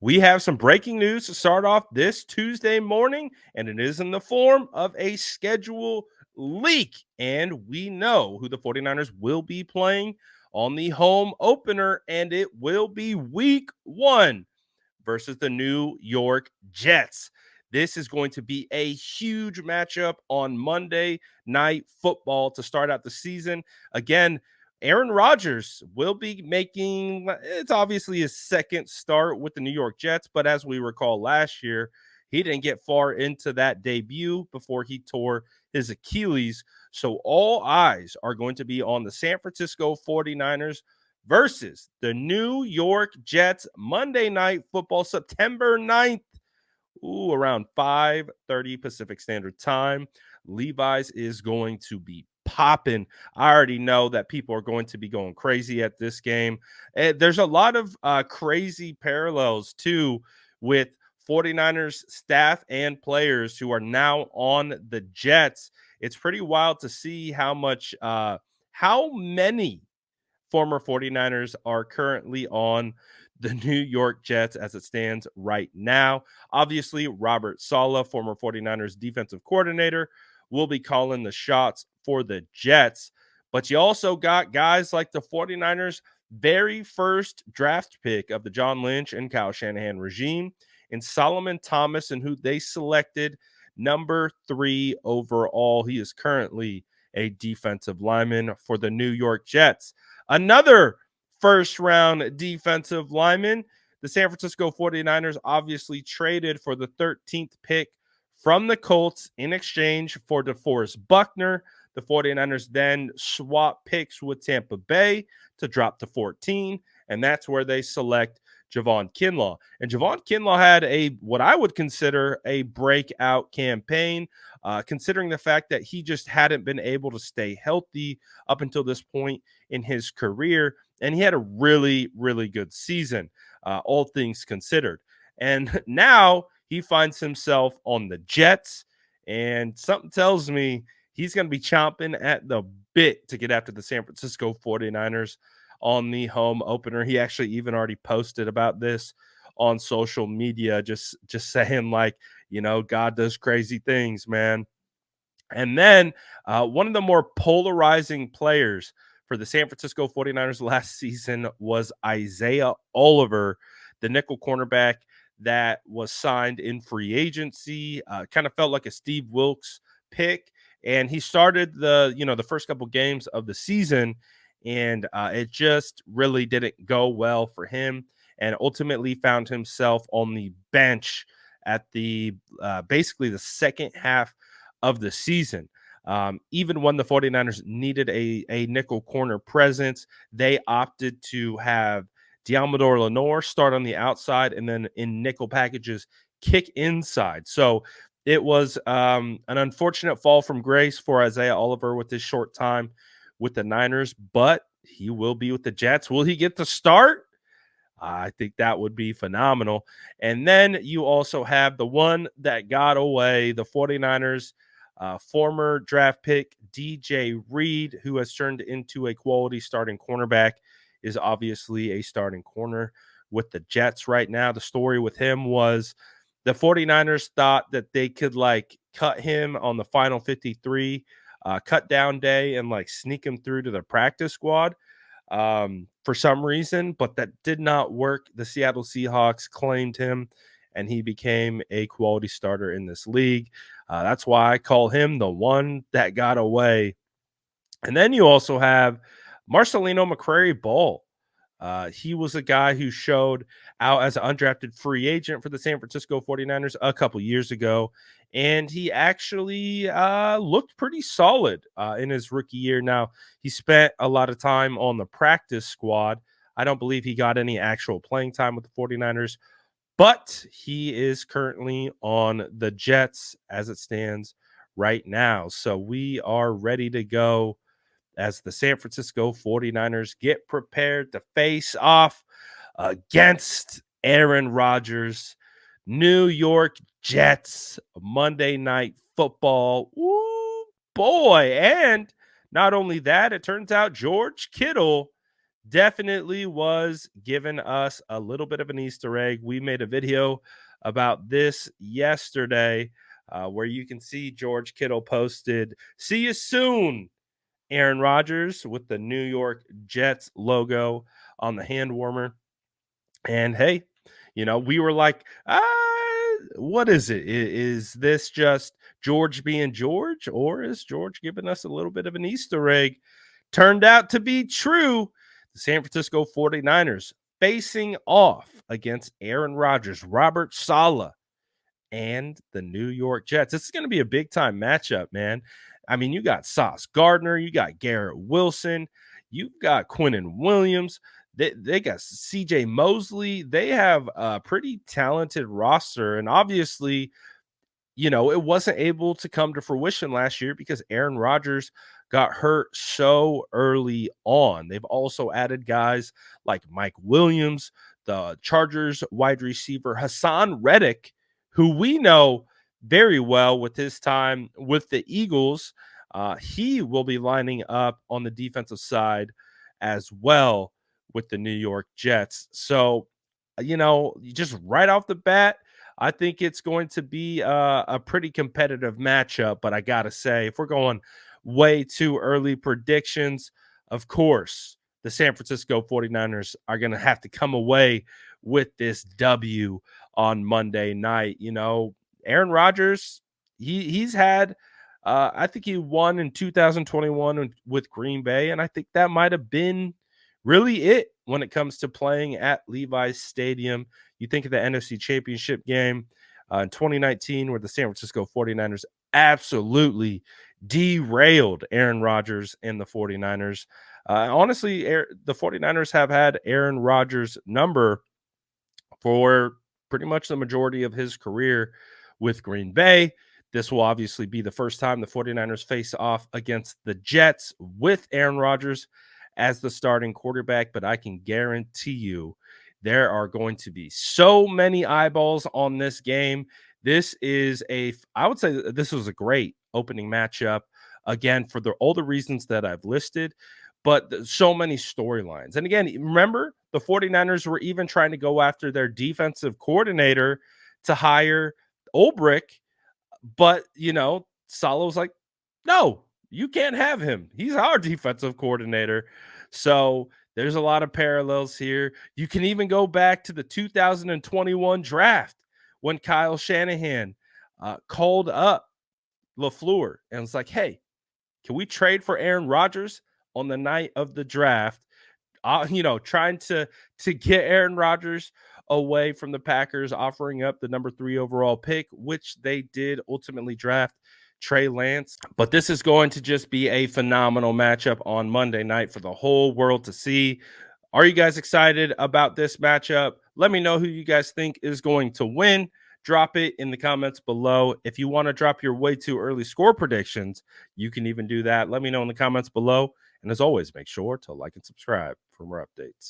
We have some breaking news to start off this Tuesday morning, and it is in the form of a schedule leak. And we know who the 49ers will be playing on the home opener, and it will be week 1 versus the New York Jets. This is going to be a huge matchup on Monday Night Football to start out the season. Again, Aaron Rodgers will be making it's obviously his second start with the New York Jets, but as we recall last year, he didn't get far into that debut before he tore his Achilles. So all eyes are going to be on the San Francisco 49ers versus the New York Jets Monday Night Football, September 9th. Around 5:30 Pacific Standard Time. Levi's is going to be popping. I already know that people are going to be going crazy at this game. There's a lot of crazy parallels too with 49ers staff and players who are now on the Jets. It's pretty wild to see how many former 49ers are currently on the New York Jets as it stands right now. Obviously, Robert Saleh, former 49ers defensive coordinator, will be calling the shots for the Jets. But you also got guys like the 49ers' very first draft pick of the John Lynch and Kyle Shanahan regime, and Solomon Thomas, and who they selected number 3 overall. He is currently a defensive lineman for the New York Jets. Another first round defensive lineman. The San Francisco 49ers obviously traded for the 13th pick from the Colts in exchange for DeForest Buckner. The 49ers then swap picks with Tampa Bay to drop to 14, and that's where they select Javon Kinlaw. And Javon Kinlaw had what I would consider a breakout campaign, considering the fact that he just hadn't been able to stay healthy up until this point in his career. And he had a really, really good season, all things considered. And now he finds himself on the Jets. And something tells me he's going to be chomping at the bit to get after the San Francisco 49ers on the home opener. He actually even already posted about this on social media, just saying, like, God does crazy things, man. And then one of the more polarizing players for the San Francisco 49ers last season was Isaiah Oliver, the nickel cornerback that was signed in free agency. Kind of felt like a Steve Wilkes pick. And he started the first couple games of the season, and it just really didn't go well for him, and ultimately found himself on the bench at the basically the second half of the season. Even when the 49ers needed a nickel corner presence, they opted to have Diamador Lenore start on the outside and then in nickel packages kick inside. So it was an unfortunate fall from grace for Isaiah Oliver with this short time with the Niners, but he will be with the Jets. Will he get the start? I think that would be phenomenal. And then you also have the one that got away, the 49ers former draft pick DJ Reed, who has turned into a quality starting cornerback, is obviously a starting corner with the Jets right now. The story with him was the 49ers thought that they could cut him on the final 53 cut down day and sneak him through to the practice squad for some reason, but that did not work. The Seattle Seahawks claimed him, and he became a quality starter in this league. That's why I call him the one that got away. And then you also have Marcelino McCrary Ball. He was a guy who showed out as an undrafted free agent for the San Francisco 49ers a couple years ago. And he actually looked pretty solid in his rookie year. Now, he spent a lot of time on the practice squad. I don't believe he got any actual playing time with the 49ers, but he is currently on the Jets as it stands right now. So we are ready to go as the San Francisco 49ers get prepared to face off against Aaron Rodgers, New York Jets, Monday Night Football. Ooh, boy. And not only that, it turns out George Kittle definitely was giving us a little bit of an Easter egg. We made a video about this yesterday where you can see George Kittle posted, "See you soon, Aaron Rodgers," with the New York Jets logo on the hand warmer. And hey, we were like, what is it? Is this just George being George, or is George giving us a little bit of an Easter egg? Turned out to be true. The San Francisco 49ers facing off against Aaron Rodgers, Robert Saleh, and the New York Jets. This is going to be a big time matchup, man. I mean, you got Sauce Gardner, you got Garrett Wilson, you've got Quinnen Williams, they got CJ Mosley. They have a pretty talented roster. And obviously, it wasn't able to come to fruition last year because Aaron Rodgers got hurt so early on. They've also added guys like Mike Williams, the Chargers wide receiver Hassan Reddick, who we know very well with his time with the Eagles. He will be lining up on the defensive side as well with the New York Jets. So, just right off the bat, I think it's going to be a pretty competitive matchup. But I got to say, if we're going way too early predictions, of course, the San Francisco 49ers are going to have to come away with this W on Monday night. Aaron Rodgers, he's had, I think he won in 2021 with Green Bay. And I think that might have been really it when it comes to playing at Levi's Stadium. You think of the NFC Championship game in 2019 where the San Francisco 49ers absolutely derailed Aaron Rodgers and the 49ers. Honestly, the 49ers have had Aaron Rodgers' number for pretty much the majority of his career with Green Bay. This will obviously be the first time the 49ers face off against the Jets with Aaron Rodgers as the starting quarterback, but I can guarantee you there are going to be so many eyeballs on this game. I would say this was a great opening matchup, again, for all the reasons that I've listed, but so many storylines. And again, remember, the 49ers were even trying to go after their defensive coordinator to hire Ulbrich, but, Saleh was like, no, you can't have him. He's our defensive coordinator. So there's a lot of parallels here. You can even go back to the 2021 draft when Kyle Shanahan called up LaFleur and was like, hey, can we trade for Aaron Rodgers on the night of the draft? Trying to get Aaron Rodgers away from the Packers, offering up the number 3 overall pick, which they did ultimately draft Trey Lance. But this is going to just be a phenomenal matchup on Monday night for the whole world to see. Are you guys excited about this matchup? Let me know who you guys think is going to win. Drop it in the comments below. If you want to drop your way too early score predictions, you can even do that. Let me know in the comments below. And as always, make sure to like and subscribe for more updates.